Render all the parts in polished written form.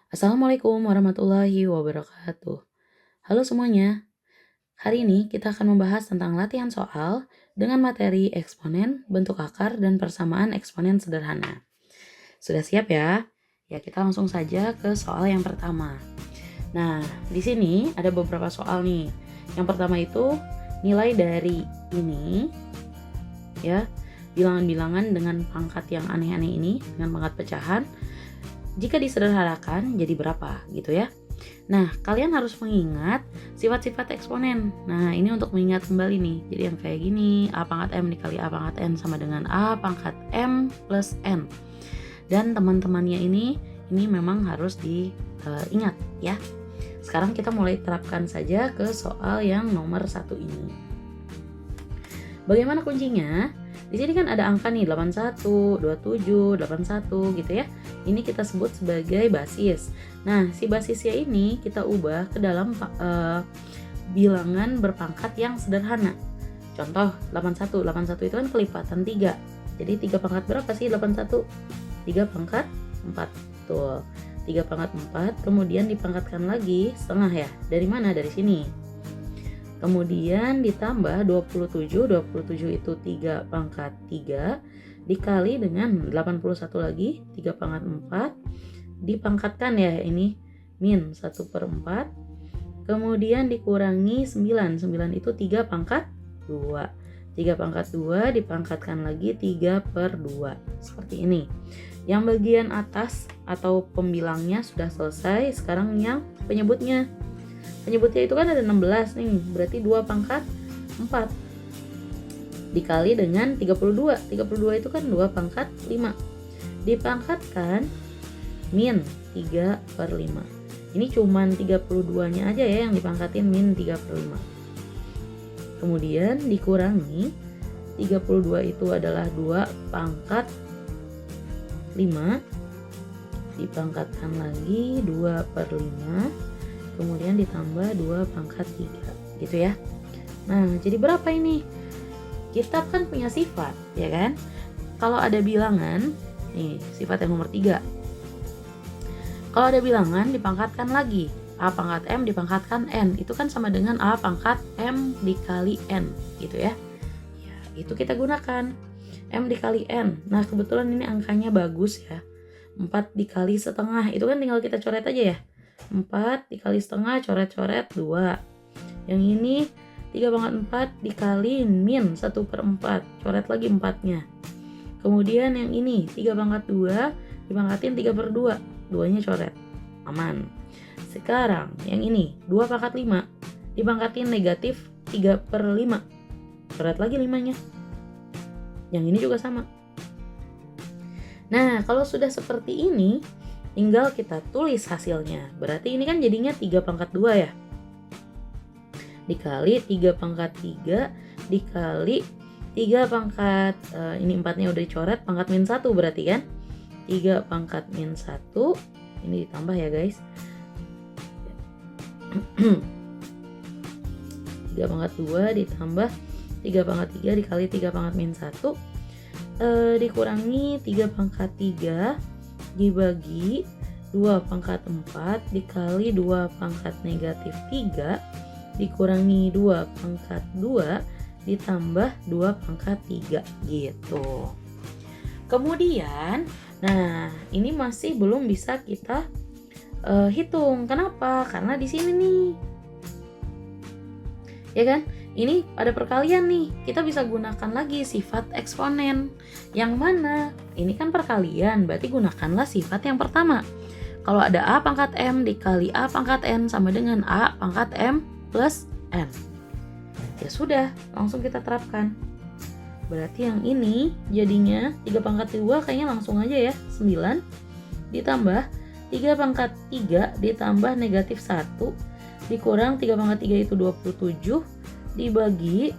Assalamualaikum warahmatullahi wabarakatuh. Halo semuanya, hari ini kita akan membahas tentang latihan soal dengan materi eksponen, bentuk akar, dan persamaan eksponen sederhana. Sudah siap ya? Ya, kita langsung saja ke soal yang pertama. Nah, di sini ada beberapa soal nih. Yang pertama itu nilai dari ini, ya, bilangan-bilangan dengan pangkat yang aneh-aneh ini, dengan pangkat pecahan, jika disederhanakan jadi berapa gitu ya. Nah, kalian harus mengingat sifat-sifat eksponen. Nah, ini untuk mengingat kembali nih. Jadi yang kayak gini, A pangkat M dikali A pangkat N sama dengan A pangkat M plus N. Dan teman-temannya ini memang harus diingat ya. Sekarang kita mulai terapkan saja ke soal yang nomor 1 ini. Bagaimana kuncinya? Di sini kan ada angka nih 81, 27, 81 gitu ya. Ini kita sebut sebagai basis. Nah, si basisnya ini kita ubah ke dalam bilangan berpangkat yang sederhana. Contoh 81, 81 itu kan kelipatan 3. Jadi 3 pangkat berapa sih 81? 3 pangkat 4. Tuh, 3 pangkat 4 kemudian dipangkatkan lagi setengah ya. Dari mana? Dari sini. Kemudian ditambah 27 itu 3 pangkat 3 dikali dengan 81 lagi 3 pangkat 4 dipangkatkan ya ini min 1/4 kemudian dikurangi 9 itu 3 pangkat 2 3 pangkat 2 dipangkatkan lagi 3/2 seperti ini. Yang bagian atas atau pembilangnya sudah selesai, sekarang yang penyebutnya itu kan ada 16 nih, berarti 2 pangkat 4 dikali dengan 32 itu kan 2 pangkat 5 dipangkatkan min 3/5. Ini cuman 32 nya aja ya yang dipangkatin min 3/5. Kemudian dikurangi 32 itu adalah 2 pangkat 5 dipangkatkan lagi 2/5 kemudian ditambah 2 pangkat 3 gitu ya. Nah, jadi berapa ini? Kita kan punya sifat, ya kan? Kalau ada bilangan, nih sifat yang nomor 3. Kalau ada bilangan dipangkatkan lagi, A pangkat M dipangkatkan N, itu kan sama dengan A pangkat M dikali N, gitu ya. Ya, itu kita gunakan. M dikali N. Nah, kebetulan ini angkanya bagus ya. 4 dikali setengah, itu kan tinggal kita coret aja ya. 4 dikali setengah coret-coret 2. Yang ini 3 pangkat 4 dikali min 1/4 coret lagi 4 nya. Kemudian yang ini 3 pangkat 2 dipangkatin 3/2 2 nya coret, aman. Sekarang yang ini 2 pangkat 5 dipangkatin negatif 3/5 coret lagi 5 nya. Yang ini juga sama. Nah, kalau sudah seperti ini tinggal kita tulis hasilnya. Berarti ini kan jadinya 3 pangkat 2 ya. Dikali 3 pangkat 3 dikali 3 pangkat ini 4-nya udah dicoret, pangkat min 1 berarti kan. 3 pangkat min 1 ini ditambah ya guys. 3 pangkat 2 ditambah 3 pangkat 3 dikali 3 pangkat min 1 dikurangi 3 pangkat 3 dibagi 2 pangkat 4 dikali 2 pangkat negatif 3 dikurangi 2 pangkat 2 ditambah 2 pangkat 3 gitu. Kemudian, nah ini masih belum bisa kita hitung. Kenapa? Karena di sini nih, ya kan? Ini ada perkalian nih, kita bisa gunakan lagi sifat eksponen. Yang mana? Ini kan perkalian, berarti gunakanlah sifat yang pertama. Kalau ada A pangkat M dikali A pangkat N sama dengan A pangkat M plus N. Ya sudah, langsung kita terapkan. Berarti yang ini jadinya 3 pangkat 2 kayaknya langsung aja ya, 9 ditambah 3 pangkat 3 ditambah negatif 1 dikurang 3 pangkat 3 itu 27 dibagi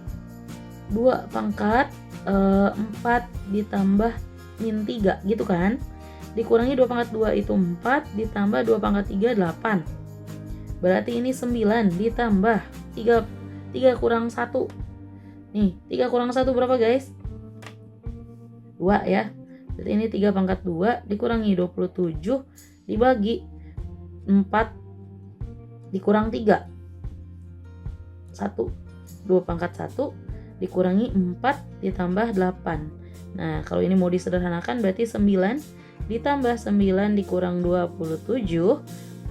2 pangkat 4 ditambah min 3 gitu kan. Dikurangi 2 pangkat 2 itu 4 ditambah 2 pangkat 3 8. Berarti ini 9 ditambah 3 kurang 1. Nih, 3 kurang 1 berapa guys? 2 ya. Berarti ini 3 pangkat 2 dikurangi 27 dibagi 4 dikurang 3. 2 pangkat 1 dikurangi 4 ditambah 8. Nah, kalau ini mau disederhanakan berarti 9 ditambah 9 dikurang 27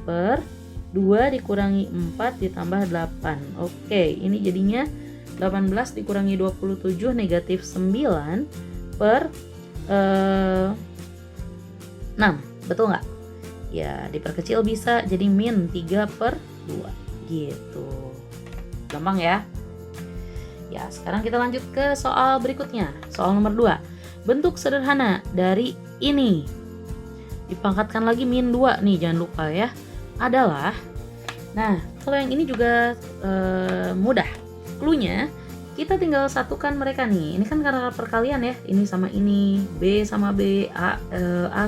per 2 dikurangi 4 ditambah 8. Oke, ini jadinya 18 dikurangi 27 negatif 9 per 6. Betul nggak? Ya, diperkecil bisa jadi min 3 per 2 gitu. Gampang ya? Ya, sekarang kita lanjut ke soal berikutnya. Soal nomor 2. Bentuk sederhana dari ini dipangkatkan lagi min 2 nih, jangan lupa ya. Adalah, nah kalau yang ini juga mudah. Cluenya kita tinggal satukan mereka nih. Ini kan karena perkalian ya. Ini sama ini, B sama B, A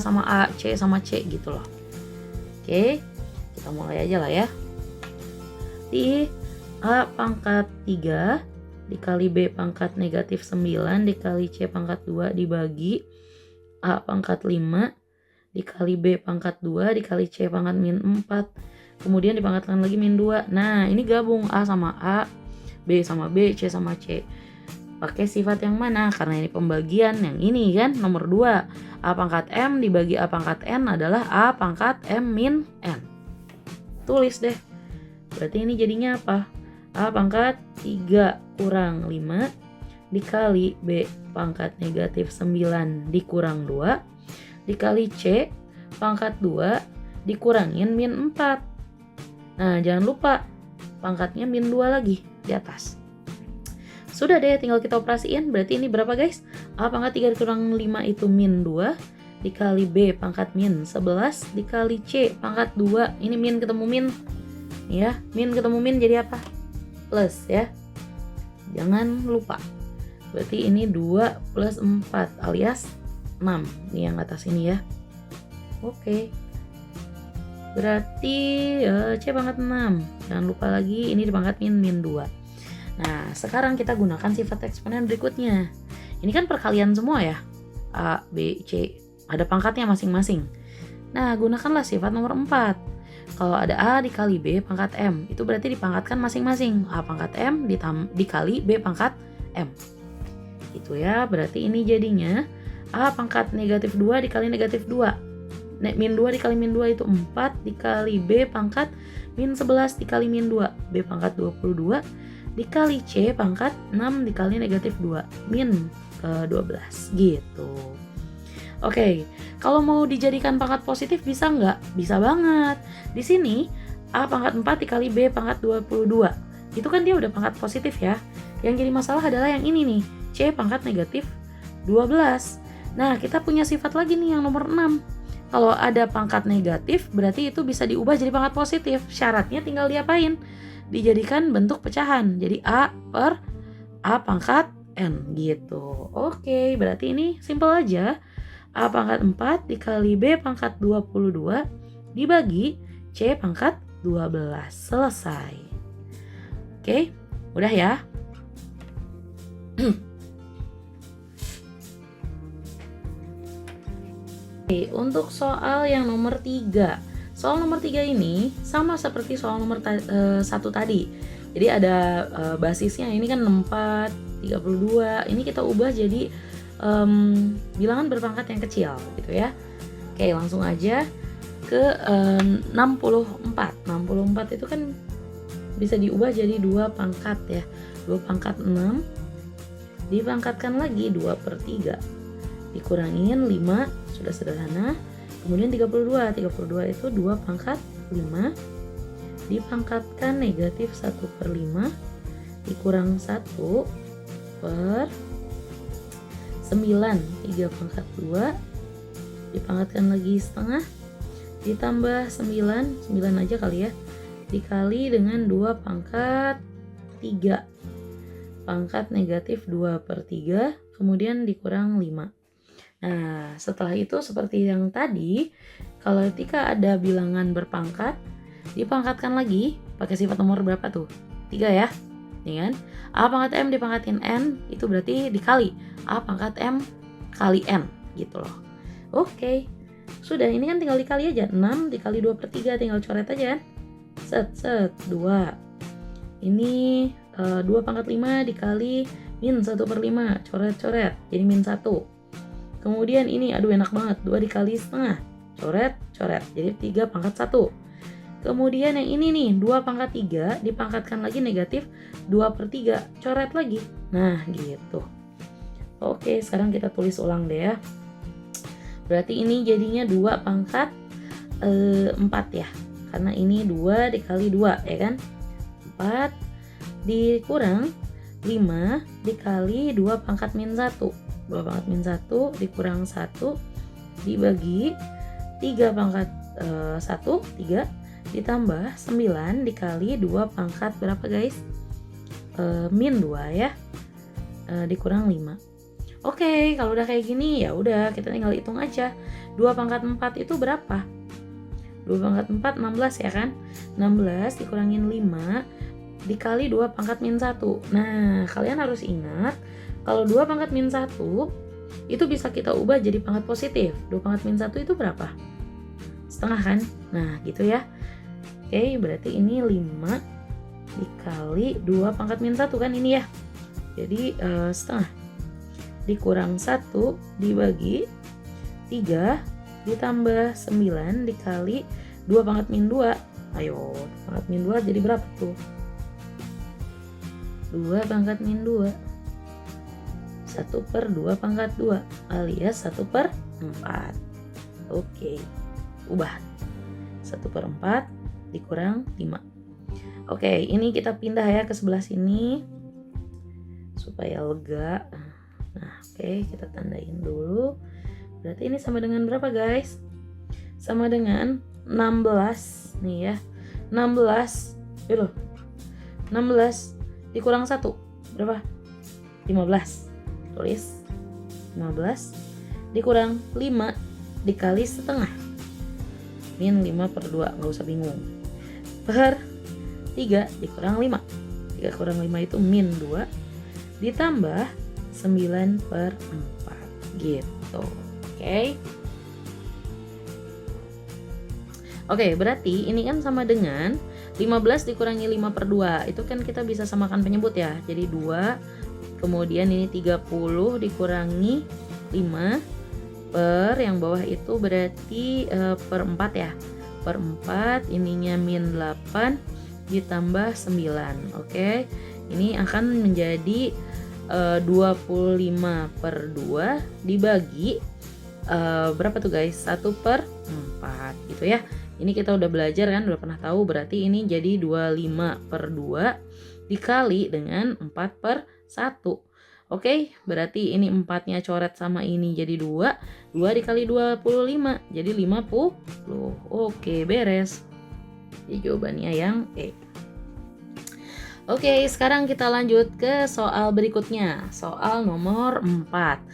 sama A, C sama C gitu loh. Oke, kita mulai aja lah ya. Di A pangkat 3 dikali B pangkat negatif 9 dikali C pangkat 2 dibagi A pangkat 5 dikali B pangkat 2 dikali C pangkat min 4. Kemudian dipangkatkan lagi min 2. Nah, ini gabung A sama A, B sama B, C sama C. Pakai sifat yang mana? Karena ini pembagian yang ini kan, nomor 2. A pangkat M dibagi A pangkat N adalah A pangkat M min N. Tulis deh. Berarti ini jadinya apa? A pangkat 3 kurang 5 dikali B pangkat negatif 9 dikurang 2 dikali C pangkat 2 dikurangin min 4. Nah, jangan lupa pangkatnya min 2 lagi di atas. Sudah deh, tinggal kita operasiin. Berarti ini berapa guys? A pangkat 3 dikurang 5 itu min 2 dikali B pangkat min 11 dikali C pangkat 2. Ini min ketemu min. Ya, min ketemu min jadi apa? Plus ya. Jangan lupa. Berarti ini 2 plus 4 alias 6. Ini yang atas ini ya. Oke. Berarti C pangkat 6. Jangan lupa lagi ini dipangkat min 2. Nah, sekarang kita gunakan sifat eksponen berikutnya. Ini kan perkalian semua ya. A, B, C. Ada pangkatnya masing-masing. Nah, gunakanlah sifat nomor 4. Kalau ada A dikali B pangkat M, itu berarti dipangkatkan masing-masing. A pangkat M dikali B pangkat M. Itu ya, berarti ini jadinya A pangkat negatif 2 dikali negatif 2. Min 2 dikali min 2 itu 4 dikali B pangkat min 11 dikali min 2. B pangkat 22 dikali C pangkat 6 dikali negatif 2 min 12 gitu. Oke, kalau mau dijadikan pangkat positif bisa nggak? Bisa banget. Di sini A pangkat 4 dikali B pangkat 22. Itu kan dia udah pangkat positif ya. Yang jadi masalah adalah yang ini nih, C pangkat negatif 12. Nah, kita punya sifat lagi nih yang nomor 6. Kalau ada pangkat negatif, berarti itu bisa diubah jadi pangkat positif. Syaratnya tinggal diapain? Dijadikan bentuk pecahan. Jadi A per A pangkat N gitu. Oke, berarti ini simple aja. A pangkat 4 dikali B pangkat 22 dibagi C pangkat 12. Selesai. Oke, udah ya. Untuk soal yang nomor 3. Soal nomor 3 ini sama seperti soal nomor 1 tadi. Jadi ada basisnya ini kan 64, 32. Ini kita ubah jadi bilangan berpangkat yang kecil gitu ya. Oke, langsung aja ke 64. 64 itu kan bisa diubah jadi 2 pangkat ya. 2 pangkat 6 dipangkatkan lagi 2 per 3 dikurangin 5, sudah sederhana. Kemudian 32 itu 2 pangkat 5 dipangkatkan negatif 1 per 5 dikurang 1 per 9, 3 pangkat 2 dipangkatkan lagi setengah ditambah 9 aja kali ya, dikali dengan 2 pangkat 3 pangkat negatif 2 per 3 kemudian dikurang 5. Nah, setelah itu seperti yang tadi, kalau ketika ada bilangan berpangkat, dipangkatkan lagi, pakai sifat nomor berapa tuh? 3 ya, nih kan? A pangkat M dipangkatin N, itu berarti dikali A pangkat M kali N, gitu loh. Oke, Sudah, ini kan tinggal dikali aja. 6 dikali 2/3, tinggal coret aja kan. Set, 2. Ini 2/5 dikali min 1/5, coret, jadi min 1. Kemudian ini, aduh enak banget, 2 dikali setengah, coret, jadi 3/1. Kemudian yang ini nih, 2/3 dipangkatkan lagi negatif 2/3, coret lagi. Nah gitu. Oke, sekarang kita tulis ulang deh ya. Berarti ini jadinya 2/4 ya, karena ini 2 dikali 2 ya kan. 4 dikurang 5 dikali 2/-1. 2/-1 dikurang 1 dibagi 3/1, 3 ditambah 9 dikali 2 berapa guys? Min 2 ya. Dikurang 5. Oke, kalau udah kayak gini ya udah kita tinggal hitung aja. 2/4 itu berapa? 2/4 16 ya kan? 16 dikurangin 5 dikali 2/-1. Nah, kalian harus ingat kalau 2/-1 itu bisa kita ubah jadi pangkat positif. 2/-1 itu berapa? Setengah kan? Nah, gitu ya. Oke, berarti ini 5 dikali 2/-1 kan ini ya. Jadi setengah dikurang 1 dibagi 3 ditambah 9 dikali 2/-2. Ayo, 2/-2 jadi berapa tuh? 2/-2. 1/2/2 alias 1/4. Oke, ubah 1/4 dikurang 5. Oke, ini kita pindah ya ke sebelah sini supaya lega. Nah, oke, kita tandain dulu. Berarti ini sama dengan berapa guys? Sama dengan 16 nih ya. 16 dikurang 1 berapa? 15. Tulis 15 dikurang 5 dikali setengah, min 5/2, nggak usah bingung, per 3 dikurang 5. 3 kurang 5 itu min 2 ditambah 9/4 gitu. Oke, berarti ini kan sama dengan 15 dikurangi 5/2. Itu kan kita bisa samakan penyebut ya. Jadi 2, kemudian ini 30 dikurangi 5 per yang bawah itu berarti per 4 ya. Per 4 ininya min 8 ditambah 9. Oke. Ini akan menjadi 25/2 dibagi berapa tuh guys? 1/4 gitu ya. Ini kita udah belajar kan, udah pernah tahu, berarti ini jadi 25/2 dikali dengan 4/1. Oke, berarti ini 4-nya coret sama ini jadi 2. 2 dikali 25 jadi 50. Oke, beres. Jadi jawabannya yang E. Oke, sekarang kita lanjut ke soal berikutnya. Soal nomor 4.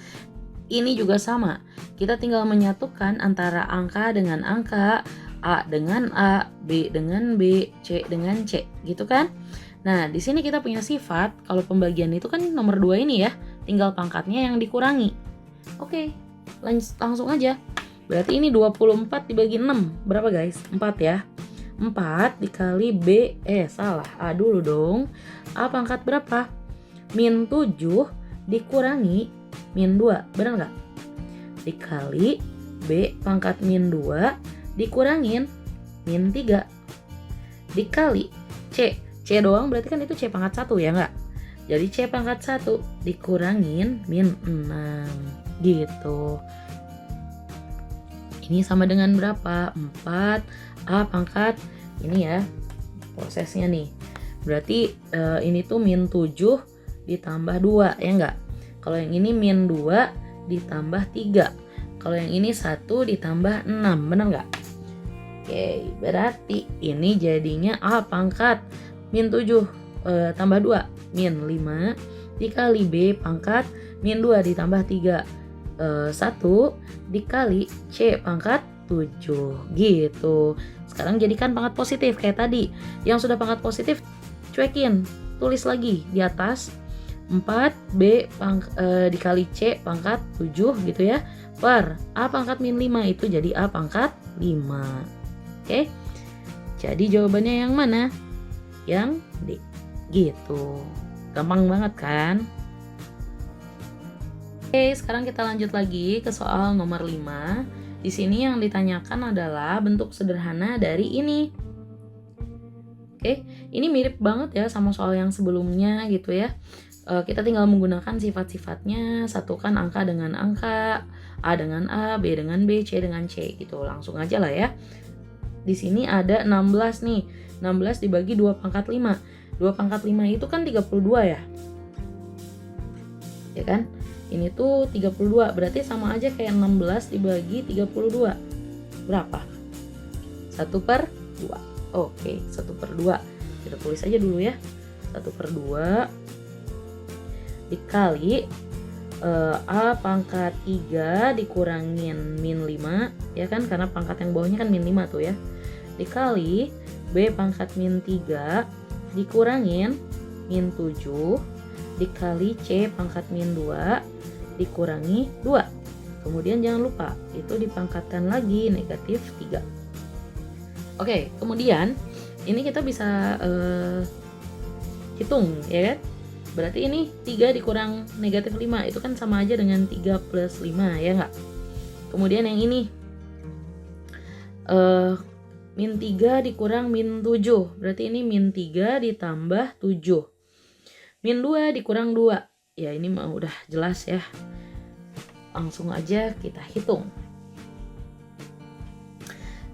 Ini juga sama. Kita tinggal menyatukan antara angka dengan angka, A dengan A, B dengan B, C dengan C, gitu kan? Nah, di sini kita punya sifat, kalau pembagian itu kan nomor 2 ini ya, tinggal pangkatnya yang dikurangi. Oke, langsung aja. Berarti ini 24 dibagi 6, berapa guys? 4 ya. 4 dikali B, salah, A dulu dong. A pangkat berapa? Min 7 dikurangi min 2, benar nggak? Dikali B pangkat min 2 dikurangin min 3 dikali C. C doang berarti kan itu C pangkat 1 ya nggak? Jadi C pangkat 1 dikurangin min 6 gitu. Ini sama dengan berapa? 4 A pangkat ini ya prosesnya nih. Berarti ini tuh min 7 ditambah 2 ya nggak? Kalau yang ini min 2 ditambah 3. Kalau yang ini 1 ditambah 6, benar nggak? Oke, berarti ini jadinya A pangkat min 7 tambah 2, min 5 dikali B pangkat min 2 ditambah 3, 1 dikali C pangkat 7 gitu. Sekarang jadikan pangkat positif kayak tadi. Yang sudah pangkat positif cuekin, tulis lagi di atas 4B dikali C pangkat 7 gitu ya, per A pangkat min 5 itu jadi A pangkat 5. Oke, jadi jawabannya yang mana? Yang D. Gitu. Gampang banget kan? Oke, sekarang kita lanjut lagi ke soal nomor 5. Di sini yang ditanyakan adalah bentuk sederhana dari ini. Oke, ini mirip banget ya sama soal yang sebelumnya gitu ya. Kita tinggal menggunakan sifat-sifatnya, satukan angka dengan angka, A dengan A, B dengan B, C dengan C gitu. Langsung aja lah ya. Di sini ada 16 nih. 16 dibagi 2 pangkat 5. 2 pangkat 5 itu kan 32 ya. Ya kan? Ini tuh 32, berarti sama aja kayak 16 dibagi 32. Berapa? 1/2. Oke, 1/2. Kita tulis aja dulu ya. 1/2 dikali A pangkat 3 dikurangin min 5, ya kan? Karena pangkat yang bawahnya kan min 5 tuh ya. Dikali B pangkat min 3 dikurangin min 7 dikali C pangkat min 2 dikurangi 2. Kemudian jangan lupa itu dipangkatkan lagi negatif 3. Oke, kemudian ini kita bisa hitung ya kan. Berarti ini 3 dikurang negatif 5 itu kan sama aja dengan 3 plus 5 ya enggak. Kemudian yang ini min 3 dikurang min 7, berarti ini min 3 ditambah 7. Min 2 dikurang 2, ya ini mah udah jelas ya. Langsung aja kita hitung.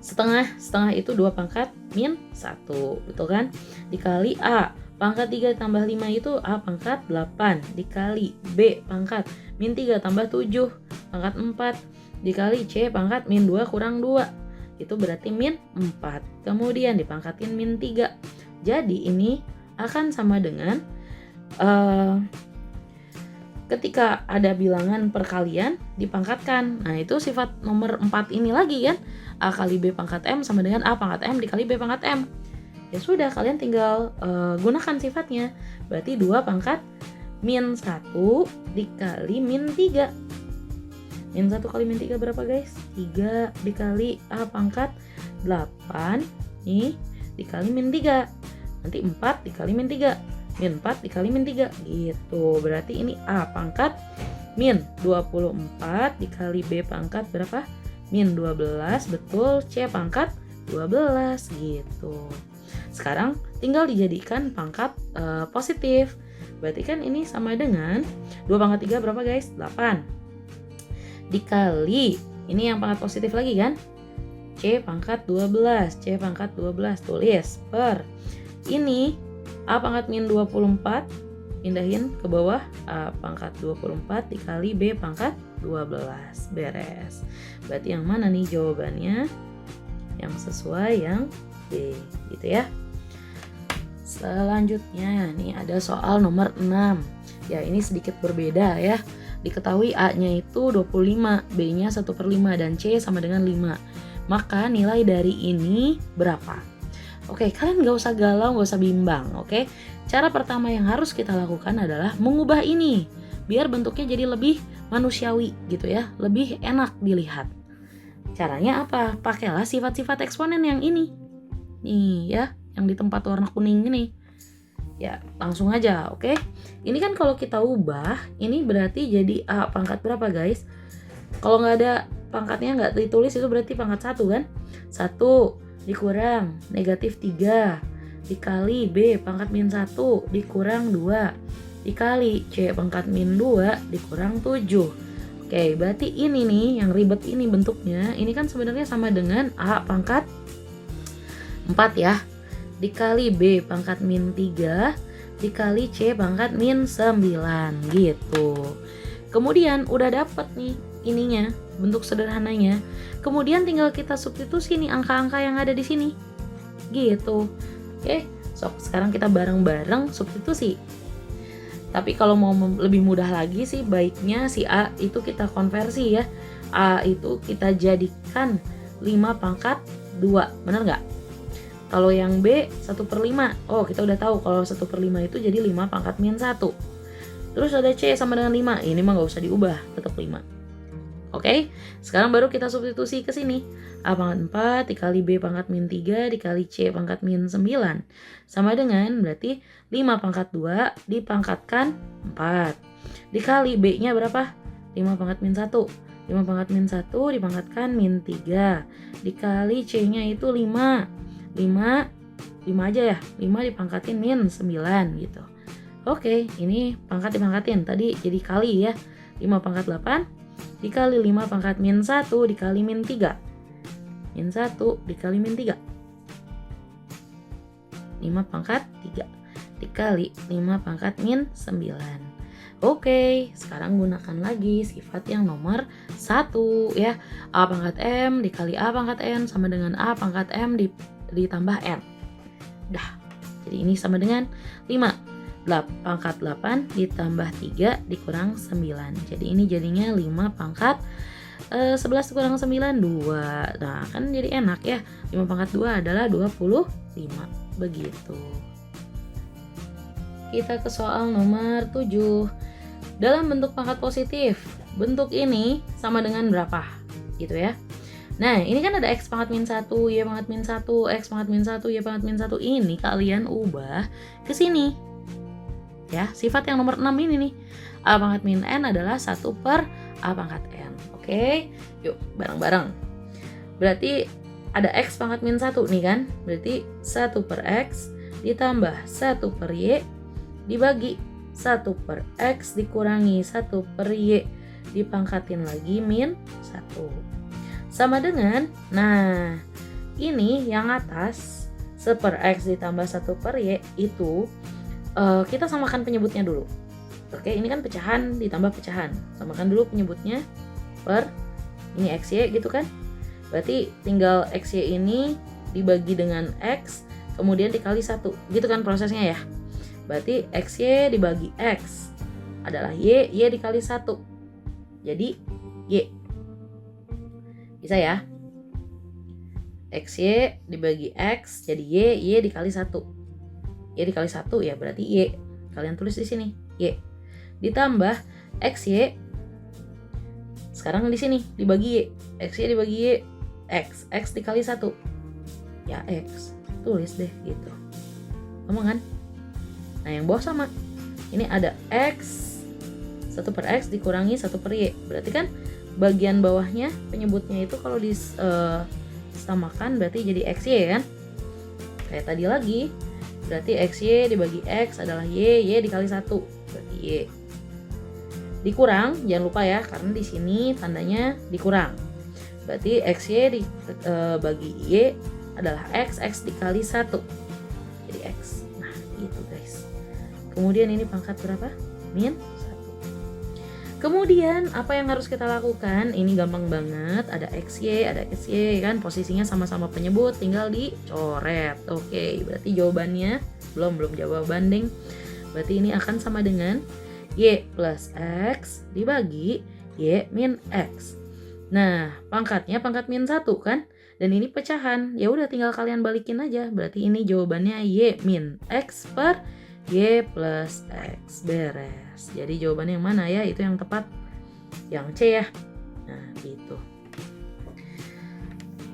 Setengah itu 2 pangkat min 1, betul kan? Dikali A, pangkat 3 tambah 5 itu A pangkat 8, dikali B pangkat min 3 tambah 7, pangkat 4, dikali C pangkat min 2 kurang 2. Itu berarti min 4. Kemudian dipangkatin min 3. Jadi ini akan sama dengan ketika ada bilangan perkalian dipangkatkan. Nah, itu sifat nomor 4 ini lagi kan. A kali B pangkat M sama dengan A pangkat M dikali B pangkat M. Ya sudah, kalian tinggal gunakan sifatnya. Berarti 2 pangkat min 1 dikali min 3. Min 1 kali min 3 berapa guys? 3 dikali A pangkat 8 nih dikali min 3. Nanti 4 dikali min 3. Min 4 dikali min 3 gitu. Berarti ini A pangkat min 24 dikali B pangkat berapa? Min 12, betul. C pangkat 12 gitu. Sekarang tinggal dijadikan pangkat positif. Berarti kan ini sama dengan 2 pangkat 3 berapa guys? 8. Dikali, ini yang pangkat positif lagi kan? C pangkat 12, C pangkat 12, tulis per ini A pangkat min 24, pindahin ke bawah, A pangkat 24 dikali B pangkat 12, beres. Berarti yang mana nih jawabannya? Yang sesuai yang B, gitu ya. Selanjutnya nih ada soal nomor 6. Ya, ini sedikit berbeda ya. Diketahui A-nya itu 25, B-nya 1/5 dan C sama dengan 5. Maka nilai dari ini berapa? Oke, kalian gak usah galau, gak usah bimbang, oke? Cara pertama yang harus kita lakukan adalah mengubah ini biar bentuknya jadi lebih manusiawi gitu ya, lebih enak dilihat. Caranya apa? Pakailah sifat-sifat eksponen yang ini. Nih ya, yang di tempat warna kuning ini. Ya, langsung aja, oke? Ini kan kalau kita ubah, ini berarti jadi A pangkat berapa guys? Kalau nggak ada pangkatnya nggak ditulis itu berarti pangkat 1 kan? 1 dikurang negatif 3 dikali B pangkat min 1 dikurang 2 dikali C pangkat min 2 dikurang 7. Oke, berarti ini nih yang ribet ini bentuknya. Ini kan sebenarnya sama dengan A pangkat 4 ya. Dikali B pangkat min 3 dikali C pangkat min 9 gitu. Kemudian udah dapet nih ininya, bentuk sederhananya. Kemudian tinggal kita substitusi nih angka-angka yang ada di sini. Gitu. Oke, sekarang kita bareng-bareng substitusi. Tapi kalau mau lebih mudah lagi sih baiknya si A itu kita konversi ya. A itu kita jadikan 5 pangkat 2. Benar nggak? Kalau yang B 1/5. Oh, kita udah tahu kalau 1/5 itu jadi 5 pangkat min 1. Terus ada C sama dengan 5. Ini mah nggak usah diubah, tetap 5. Oke, sekarang baru kita substitusi ke sini. A pangkat 4 dikali B pangkat min 3 dikali C pangkat min 9. Sama dengan berarti 5 pangkat 2 dipangkatkan 4. Dikali B-nya berapa? 5 pangkat min 1. 5 pangkat min 1 dipangkatkan min 3. Dikali C-nya itu 5. 5 aja ya. 5 dipangkatin min 9 gitu. Oke, ini pangkat dipangkatin. Tadi jadi kali ya. 5 pangkat 8 dikali 5 pangkat min 1 dikali min 3. Min 1 dikali min 3. 5 pangkat 3 dikali 5 pangkat min 9. Oke, sekarang gunakan lagi sifat yang nomor 1 ya. A pangkat M dikali A pangkat N sama dengan A pangkat M ditambah N. Dah, jadi ini sama dengan 5. Pangkat 8 ditambah 3 dikurang 9. Jadi ini jadinya 5 pangkat 11 dikurang 9, 2. Nah, kan jadi enak ya. 5 pangkat 2 adalah 25. Begitu. Kita ke soal nomor 7. Dalam bentuk pangkat positif, bentuk ini sama dengan berapa? Gitu ya. Nah, ini kan ada X pangkat min 1, Y pangkat min 1, X pangkat min 1, Y pangkat min 1. Ini kalian ubah ke sini. Ya, sifat yang nomor 6 ini nih. A pangkat min N adalah 1 per A pangkat N. Oke, yuk bareng-bareng. Berarti ada X pangkat min 1 nih kan. Berarti 1 per X ditambah 1 per Y dibagi 1 per X dikurangi 1 per Y dipangkatin lagi min 1. Sama dengan, nah ini yang atas 1 per X ditambah 1 per Y itu kita samakan penyebutnya dulu. Oke, ini kan pecahan ditambah pecahan. Samakan dulu penyebutnya per ini XY gitu kan. Berarti tinggal XY ini dibagi dengan X, kemudian dikali 1. Gitu kan prosesnya ya. Berarti XY dibagi X adalah Y dikali 1. Jadi Y. Bisa ya? XY dibagi X jadi Y dikali 1. Y dikali 1 ya berarti Y. Kalian tulis di sini Y. Ditambah XY. Sekarang di sini dibagi Y. XY dibagi Y. X dikali 1. Ya X. Tulis deh gitu. Gampang kan? Nah yang bawah sama. Ini ada X. 1 per X dikurangi 1 per Y. Berarti kan bagian bawahnya penyebutnya itu kalau disamakan berarti jadi XY kan? Kayak tadi lagi. Berarti XY dibagi X adalah Y dikali 1. Berarti Y. Dikurang, jangan lupa ya, karena di sini tandanya dikurang. Berarti XY dibagi Y adalah X dikali 1. Jadi X. Nah, gitu guys. Kemudian ini pangkat berapa? Min 1. Kemudian, apa yang harus kita lakukan? Ini gampang banget. Ada XY kan, posisinya sama-sama penyebut, tinggal dicoret. Oke, berarti jawabannya belum jawaban deng. Berarti ini akan sama dengan Y plus X dibagi Y min X. Nah, pangkatnya pangkat min 1 kan? Dan ini pecahan. Ya udah tinggal kalian balikin aja. Berarti ini jawabannya Y min X per Y plus X. Beres. Jadi jawabannya yang mana ya? Itu yang tepat. Yang C ya. Nah, gitu.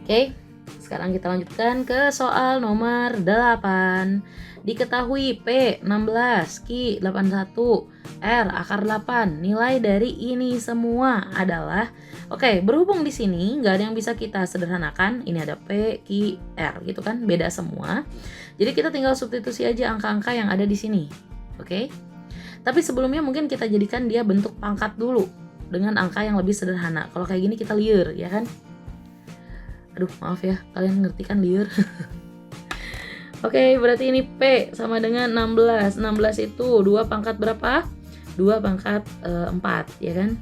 Oke. Sekarang kita lanjutkan ke soal nomor 8. Diketahui P 16, Q 81, R akar 8. Nilai dari ini semua adalah, oke, berhubung di sini nggak ada yang bisa kita sederhanakan. Ini ada P, Q, R gitu kan, beda semua. Jadi kita tinggal substitusi aja angka-angka yang ada di sini. Oke. Tapi sebelumnya mungkin kita jadikan dia bentuk pangkat dulu dengan angka yang lebih sederhana. Kalau kayak gini kita liar, ya kan? Aduh, maaf ya, kalian ngerti kan liar? Oke, berarti ini P sama dengan 16. 16 itu 2 pangkat berapa? 2 pangkat 4, ya kan?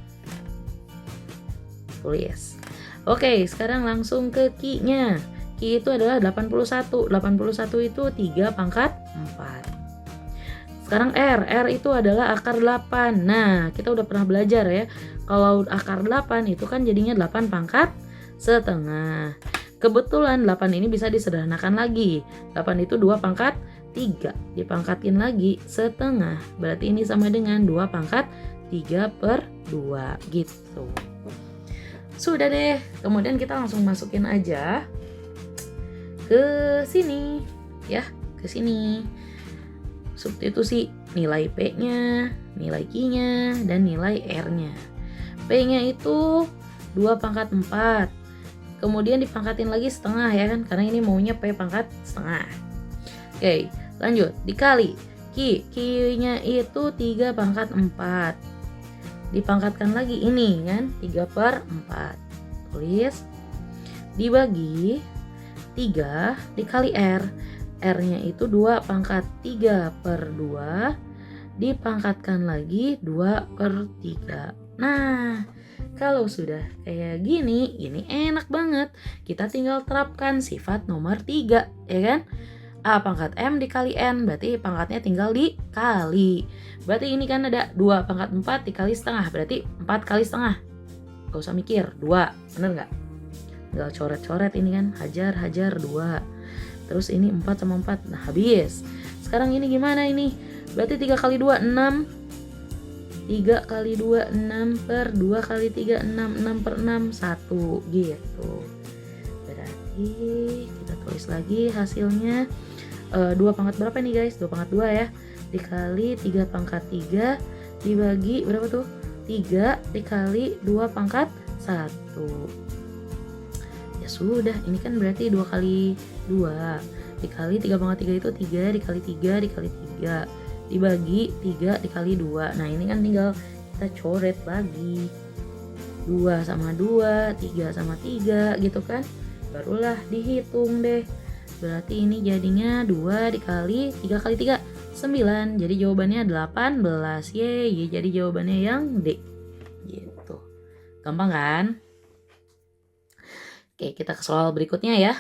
Tulis. Oke, sekarang langsung ke Q-nya. Q itu adalah 81. 81 itu 3 pangkat 4. Sekarang R. R itu adalah akar 8. Nah, kita udah pernah belajar ya. Kalau akar 8 itu kan jadinya 8 pangkat setengah. kebetulan 8 ini bisa disederhanakan lagi. 8 itu 2 pangkat 3. Dipangkatin lagi setengah. Berarti ini sama dengan 2 pangkat 3/2 gitu. Sudah deh. Kemudian kita langsung masukin aja ke sini ya, ke sini. Substitusi nilai P-nya, nilai Q-nya, dan nilai R-nya. P-nya itu 2 pangkat 4. Kemudian dipangkatin lagi setengah ya kan, karena ini maunya P pangkat setengah. Oke, lanjut. Dikali Q-nya itu 3 pangkat 4. Dipangkatkan lagi ini kan, 3/4. Tulis. Dibagi 3 dikali R. R-nya itu 2 pangkat 3/2. Dipangkatkan lagi 2/3. Nah, kalau sudah kayak gini, ini enak banget. Kita tinggal terapkan sifat nomor 3, ya kan? A pangkat M dikali N, berarti pangkatnya tinggal dikali. Berarti ini kan ada 2 pangkat 4 dikali setengah, berarti 4 kali setengah. Gak usah mikir, 2, bener gak? Tinggal coret-coret ini kan, hajar 2. Terus ini 4 sama 4, nah habis. Sekarang ini gimana ini? Berarti 3 kali 2, 6. 3 kali 2, 6 per 2 kali 3, 6 per 6, 1 gitu. Berarti kita tulis lagi hasilnya 2 pangkat berapa nih guys? 2 pangkat 2 ya. Dikali 3 pangkat 3 dibagi berapa tuh? 3 dikali 2 pangkat 1. Ya sudah, ini kan berarti 2 kali 2 dikali 3 pangkat 3 itu 3 dikali 3 dikali 3 dibagi 3 dikali 2. Nah ini kan tinggal kita coret lagi, 2 sama 2, 3 sama 3 gitu kan. Barulah dihitung deh. Berarti ini jadinya 2 dikali 3 kali 3, 9. Jadi jawabannya 18. Yeay, jadi jawabannya yang D gitu. Gampang kan? Oke, kita ke soal berikutnya ya.